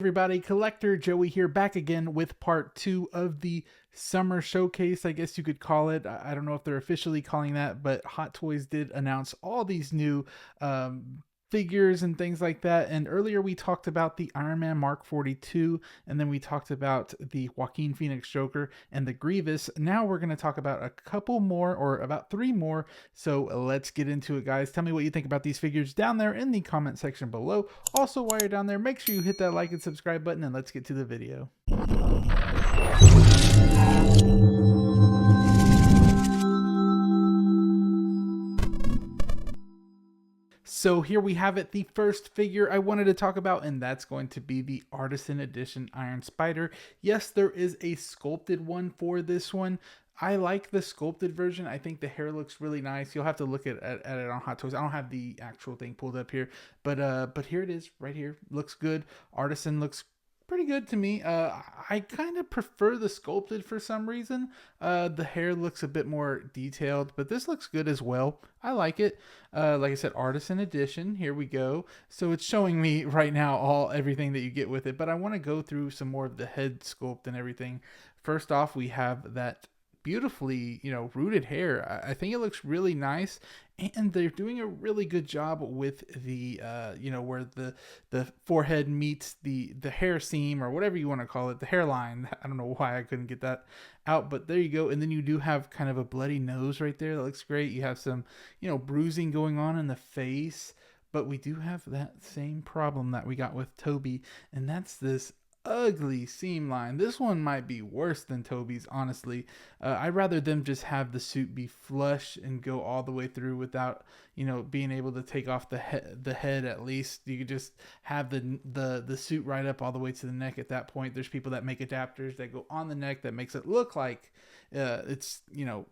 Everybody, Collector Joey here, back again with part 2 of the summer showcase, I guess you could call it. I don't know if they're officially calling that, but Hot Toys did announce all these new figures and things like that. And earlier we talked about the Iron Man Mark 42, and then we talked about the Joaquin Phoenix Joker and the Grievous. Now we're going to talk about a couple more, or about 3 more. So let's get into it, guys. Tell me what you think about these figures down there in the comment section below. Also, while you're down there, make sure you hit that like and subscribe button, and let's get to the video. So here we have it, the first figure I wanted to talk about, and that's going to be the Artisan Edition Iron Spider. Yes, there is a sculpted one for this one. I like the sculpted version. I think the hair looks really nice. You'll have to look at it on Hot Toys. I don't have the actual thing pulled up here, but here it is right here. Looks good. Artisan looks pretty good to me. I kind of prefer the sculpted for some reason. The hair looks a bit more detailed, but this looks good as well. I like it. Like I said, Artisan Edition. Here we go. So it's showing me right now everything that you get with it, but I want to go through some more of the head sculpt and everything. First off, we have that beautifully, rooted hair. I think it looks really nice, and they're doing a really good job with the where the forehead meets the hair seam, or whatever you want to call it, the hairline. I don't know why I couldn't get that out, but there you go. And then you do have kind of a bloody nose right there. That looks great. You have some bruising going on in the face, but we do have that same problem that we got with Toby, and that's this ugly seam line. This one might be worse than Toby's, honestly. I'd rather them just have the suit be flush and go all the way through without being able to take off the head. At least you could just have the suit right up all the way to the neck. At that point, there's people that make adapters that go on the neck that makes it look like it's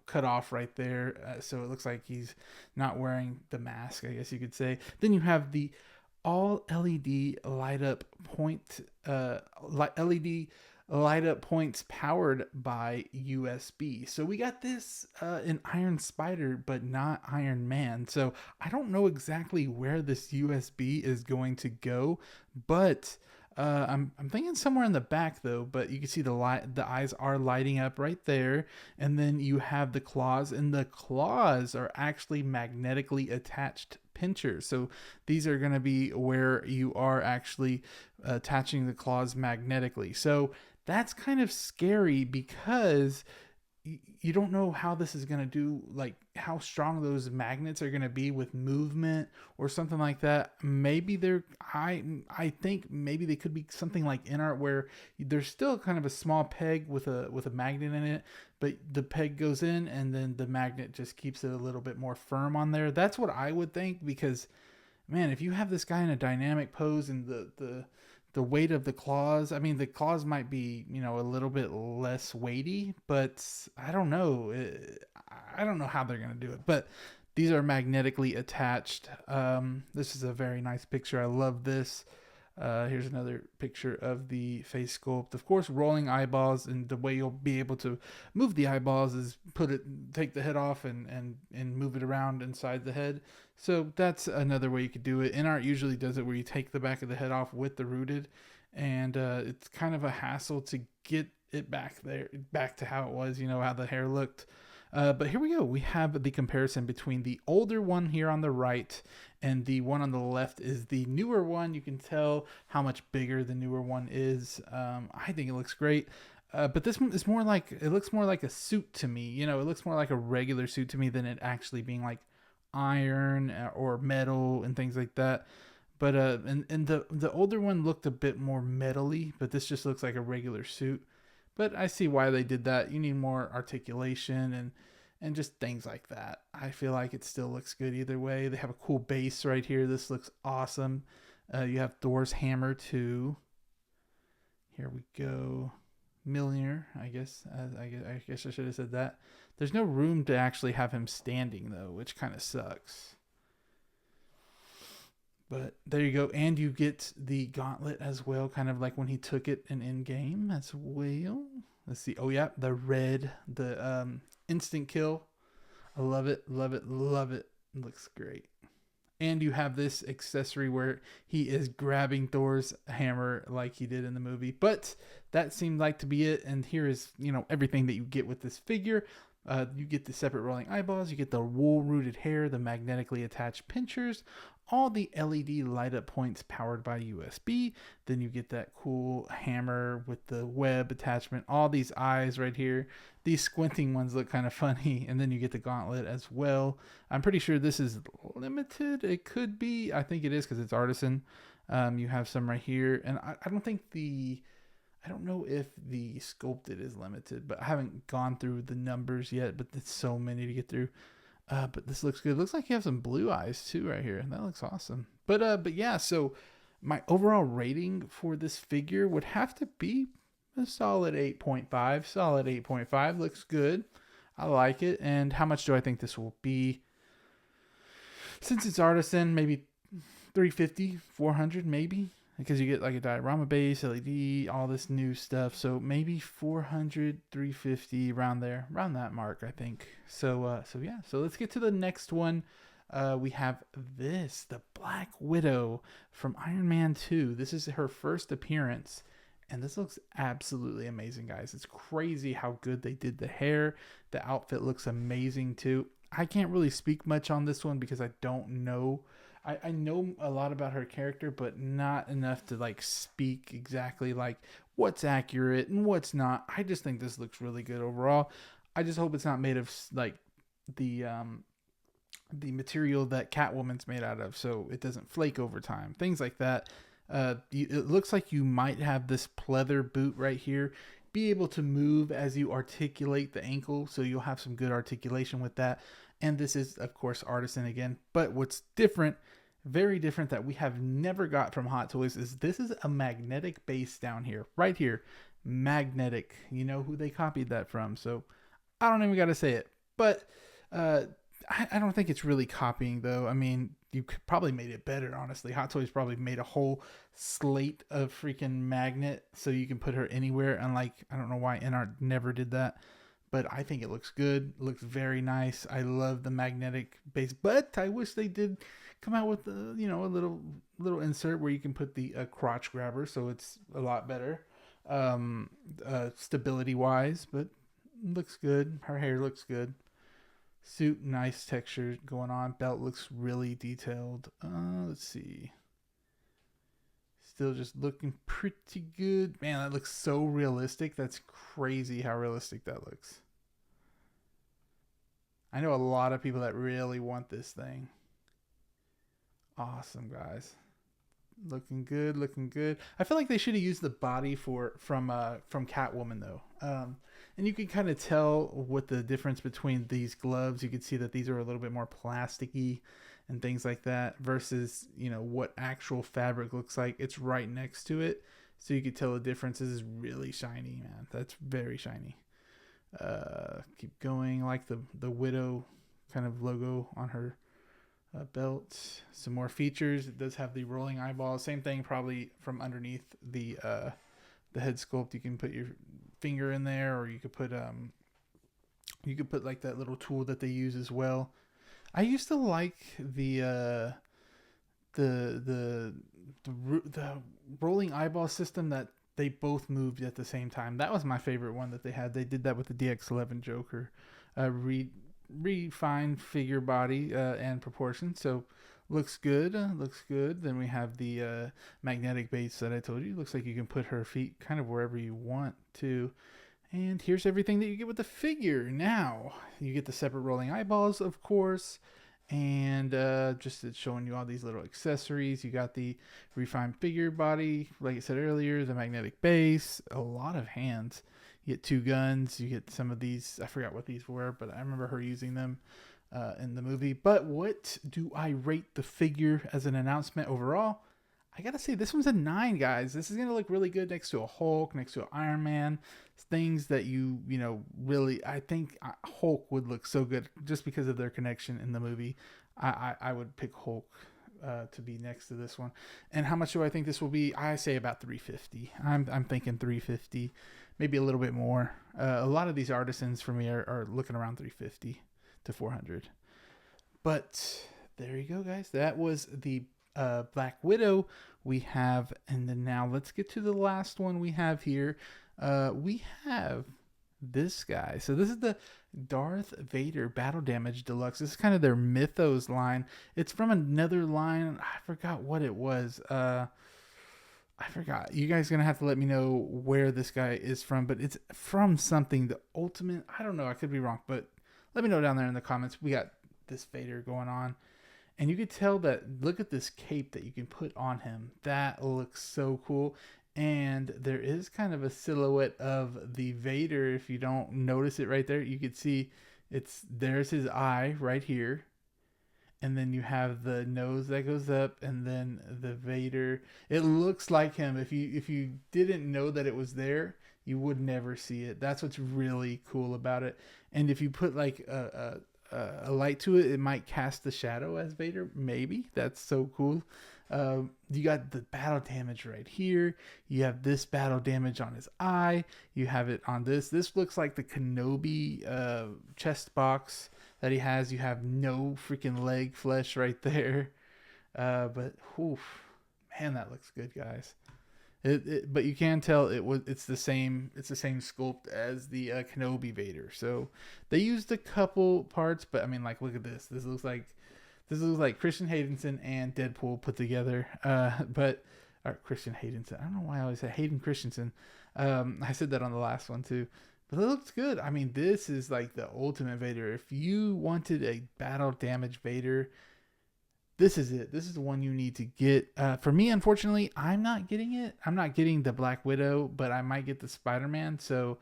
cut off right there, so it looks like he's not wearing the mask, I guess you could say. Then you have the all LED light up LED light up points powered by USB. So we got this in Iron Spider, but not Iron Man. So I don't know exactly where this USB is going to go, but I'm thinking somewhere in the back though. But you can see the eyes are lighting up right there, and then you have the claws, and the claws are actually magnetically attached pinchers. So these are going to be where you are actually attaching the claws magnetically. So that's kind of scary because you don't know how this is going to do, like how strong those magnets are going to be with movement or something like that. Maybe I think maybe they could be something like InArt, where there's still kind of a small peg with a magnet in it, but the peg goes in and then the magnet just keeps it a little bit more firm on there. That's what I would think, because man, if you have this guy in a dynamic pose and the weight of the claws, I mean, the claws might be, a little bit less weighty, but I don't know. I don't know how they're going to do it, but these are magnetically attached. This is a very nice picture. I love this. Here's another picture of the face sculpt. Of course, rolling eyeballs, and the way you'll be able to move the eyeballs is take the head off and move it around inside the head. So that's another way you could do it. InArt usually does it where you take the back of the head off with the rooted, and it's kind of a hassle to get it back to how it was, how the hair looked. But here we go. We have the comparison between the older one here on the right and the one on the left is the newer one. You can tell how much bigger the newer one is. I think it looks great. But this one is it looks more like a suit to me. It looks more like a regular suit to me than it actually being like iron or metal and things like that. But and the older one looked a bit more metally, but this just looks like a regular suit. But I see why they did that. You need more articulation and just things like that. I feel like it still looks good either way. They have a cool base right here. This looks awesome. You have Thor's hammer too. Here we go. Mjolnir, I guess. I guess I should have said that. There's no room to actually have him standing though, which kind of sucks. But there you go. And you get the gauntlet as well, kind of like when he took it in game as well. Let's see. Oh, yeah. The red, the instant kill. I love it. Love it. Love it. It looks great. And you have this accessory where he is grabbing Thor's hammer like he did in the movie. But that seemed like to be it. And here is, everything that you get with this figure. You get the separate rolling eyeballs, you get the wool rooted hair, the magnetically attached pinchers, all the LED light up points powered by USB. Then you get that cool hammer with the web attachment, all these eyes right here. These squinting ones look kind of funny. And then you get the gauntlet as well. I'm pretty sure this is limited. It could be. I think it is because it's artisan. You have some right here. And I don't think I don't know if the sculpted is limited, but I haven't gone through the numbers yet, but it's so many to get through. But this looks good. It looks like you have some blue eyes too right here. That looks awesome. But yeah, so my overall rating for this figure would have to be a solid 8.5. Solid 8.5. Looks good. I like it. And how much do I think this will be? Since it's artisan, maybe 350, 400 maybe. Because you get like a diorama base, LED, all this new stuff. So maybe 400, 350, around there, around that mark, I think. So yeah. So let's get to the next one. We have this, the Black Widow from Iron Man 2. This is her first appearance. And this looks absolutely amazing, guys. It's crazy how good they did the hair. The outfit looks amazing too. I can't really speak much on this one because I don't know. I know a lot about her character, but not enough to like speak exactly like what's accurate and what's not. I just think this looks really good overall. I just hope it's not made of like the material that Catwoman's made out of, so it doesn't flake over time. Things like that. It looks like you might have this pleather boot right here. Be able to move as you articulate the ankle, so you'll have some good articulation with that. And this is, of course, artisan again. But what's different, very different, that we have never got from Hot Toys is this is a magnetic base down here, right here. Magnetic. You know who they copied that from. So I don't even got to say it. But I don't think it's really copying, though. I mean, you could probably made it better, honestly. Hot Toys probably made a whole slate of freaking magnet so you can put her anywhere. Unlike, I don't know why NR never did that. But I think it looks good. It looks very nice. I love the magnetic base, but I wish they did come out with a little insert where you can put the crotch grabber, so it's a lot better stability wise. But looks good. Her hair looks good. Suit, nice texture going on. Belt looks really detailed. Let's see. Still just looking pretty good. Man, that looks so realistic. That's crazy how realistic that looks. I know a lot of people that really want this thing. Awesome, guys. Looking good, looking good. I feel like they should have used the body from Catwoman though. And you can kind of tell what the difference between these gloves. You can see that these are a little bit more plasticky and things like that versus, what actual fabric looks like. It's right next to it. So you can tell the difference. This is really shiny, man. That's very shiny. Keep going. I like the Widow kind of logo on her belt. Some more features. It does have the rolling eyeballs. Same thing probably from underneath the head sculpt. You can put your finger in there, or you could put like that little tool that they use as well. I used to like the rolling eyeball system that they both moved at the same time. That was my favorite one that they had. They did that with the DX11 Joker. Refined figure body and proportion. So looks good. Looks good. Then we have the magnetic base that I told you. Looks like you can put her feet kind of wherever you want to. And here's everything that you get with the figure. Now, you get the separate rolling eyeballs, of course. And just it's showing you all these little accessories. You got the refined figure body, like I said earlier, the magnetic base, a lot of hands. You get 2 guns. You get some of these. I forgot what these were, but I remember her using them in the movie. But what do I rate the figure as an announcement overall? I gotta say, this one's a 9, guys. This is gonna look really good next to a Hulk, next to an Iron Man. Things that you really, I think Hulk would look so good just because of their connection in the movie. I would pick Hulk to be next to this one. And how much do I think this will be? I say about 350. I'm thinking 350, maybe a little bit more. A lot of these artisans for me are looking around 350 to 400. But there you go, guys. That was the Black Widow we have. And then now let's get to the last one we have here. We have this guy. So this is the Darth Vader Battle Damage Deluxe. This is kind of their Mythos line. It's from another line. I forgot what it was. I forgot. You guys are going to have to let me know where this guy is from, but it's from something. The Ultimate. I don't know. I could be wrong, but let me know down there in the comments. We got this Vader going on. And you could tell that, look at this cape that you can put on him. That looks so cool. And there is kind of a silhouette of the Vader. If you don't notice it right there, you could see there's his eye right here. And then you have the nose that goes up, and then the Vader. It looks like him. If you didn't know that it was there, you would never see it. That's what's really cool about it. And if you put like a light to it, it might cast the shadow as Vader. Maybe. That's so cool. You got the battle damage right here. You have this battle damage on his eye. You have it on this. This looks like the Kenobi chest box that he has. You have no freaking leg flesh right there. But oof, man, that looks good, guys. But you can tell it's the same sculpt as the Kenobi Vader. So they used a couple parts, but I mean, like, look at this. This looks like Christian Haydenson and Deadpool put together. Or Christian Haydenson. I don't know why I always say Hayden Christensen. I said that on the last one too. But it looks good. I mean, this is like the ultimate Vader. If you wanted a battle damage Vader, this is it. This is the one you need to get. For me, unfortunately, I'm not getting it. I'm not getting the Black Widow, but I might get the Spider-Man. So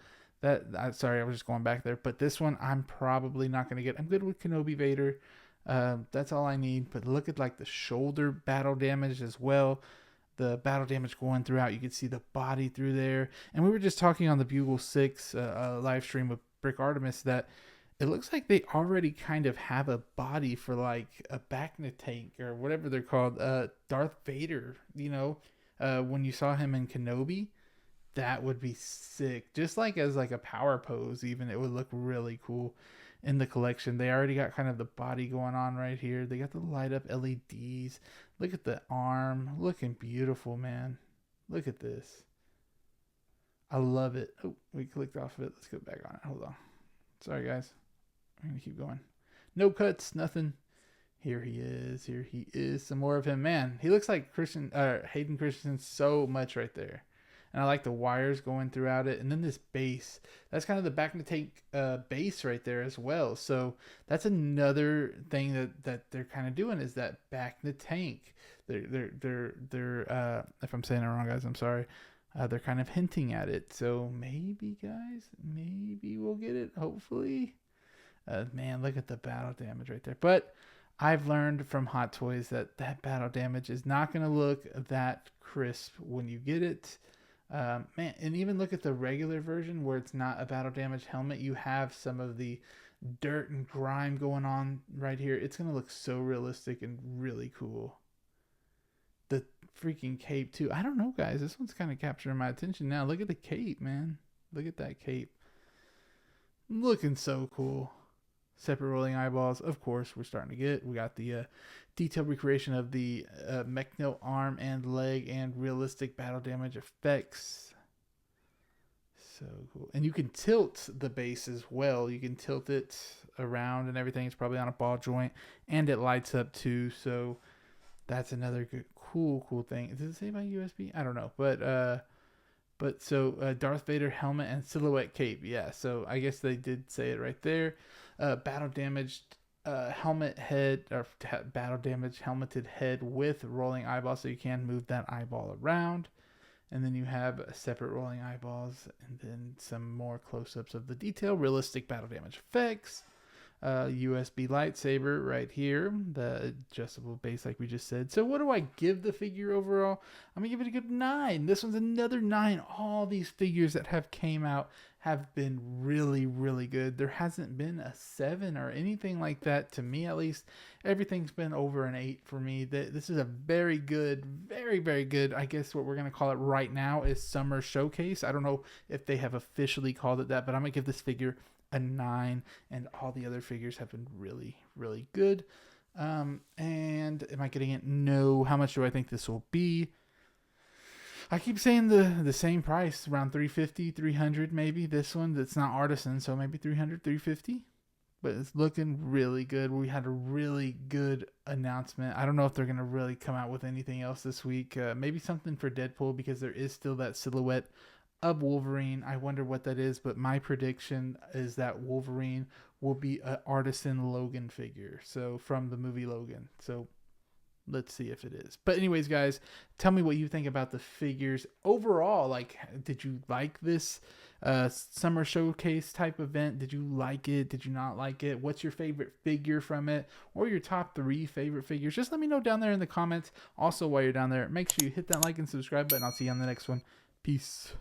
sorry, I was just going back there. But this one, I'm probably not going to get. I'm good with Kenobi Vader. That's all I need. But look at like the shoulder battle damage as well. The battle damage going throughout. You can see the body through there. And we were just talking on the Bugle 6 live stream with Brick Artemis that it looks like they already kind of have a body for like a Bacta tank or whatever they're called. Darth Vader, when you saw him in Kenobi, that would be sick. Just like as like a power pose, even it would look really cool in the collection. They already got kind of the body going on right here. They got the light up LEDs. Look at the arm. Looking beautiful, man. Look at this. I love it. Oh, we clicked off of it. Let's go back on it. Hold on. Sorry, guys. I'm going to keep going. No cuts, nothing. Here he is. Here he is. Some more of him. Man, he looks like Hayden Christensen so much right there. And I like the wires going throughout it. And then this base. That's kind of the Bacta tank base right there as well. So that's another thing that they're kind of doing is that Bacta tank. They're if I'm saying it wrong, guys, I'm sorry. They're kind of hinting at it. So maybe, guys, maybe we'll get it. Hopefully. Man, look at the battle damage right there. But I've learned from Hot Toys that battle damage is not going to look that crisp when you get it. Man, and even look at the regular version where it's not a battle damage helmet. You have some of the dirt and grime going on right here. It's going to look so realistic and really cool. The freaking cape too. I don't know, guys. This one's kind of capturing my attention now. Look at the cape, man. Look at that cape. Looking so cool. Separate rolling eyeballs, of course, we're starting to get. We got the detailed recreation of the Mechno arm and leg and realistic battle damage effects. So cool. And you can tilt the base as well. You can tilt it around and everything. It's probably on a ball joint. And it lights up too. So that's another good, cool thing. Does it say by USB? I don't know. But so Darth Vader helmet and silhouette cape. Yeah, so I guess they did say it right there. Battle damaged helmet head, or battle damage helmeted head with rolling eyeballs, so you can move that eyeball around. And then you have separate rolling eyeballs, and then some more close-ups of the detail. Realistic battle damage effects. USB lightsaber right here, the adjustable base like we just said. So what do I give the figure overall? I'm gonna give it a good 9. This one's another 9. All these figures that have came out have been really good. There hasn't been a 7 or anything like that, to me at least. Everything's been over an 8 for me. This is a very good, very good, I guess what we're gonna call it right now is Summer Showcase. I don't know if they have officially called it that, but I'm gonna give this figure a 9, and all the other figures have been really good. And am I getting it? No. How much do I think this will be? I keep saying the same price, around 350, 300 maybe. This one that's not artisan, so maybe 300, 350. But it's looking really good. We had a really good announcement. I don't know if they're going to really come out with anything else this week. Maybe something for Deadpool, because there is still that silhouette of Wolverine. I wonder what that is, but my prediction is that Wolverine will be an artisan Logan figure. So from the movie Logan. So let's see if it is. But anyways, guys, tell me what you think about the figures overall. Like, did you like this summer showcase type event? Did you like it? Did you not like it? What's your favorite figure from it, or your top 3 favorite figures? Just let me know down there in the comments. Also, while you're down there, make sure you hit that like and subscribe button. I'll see you on the next one. Peace.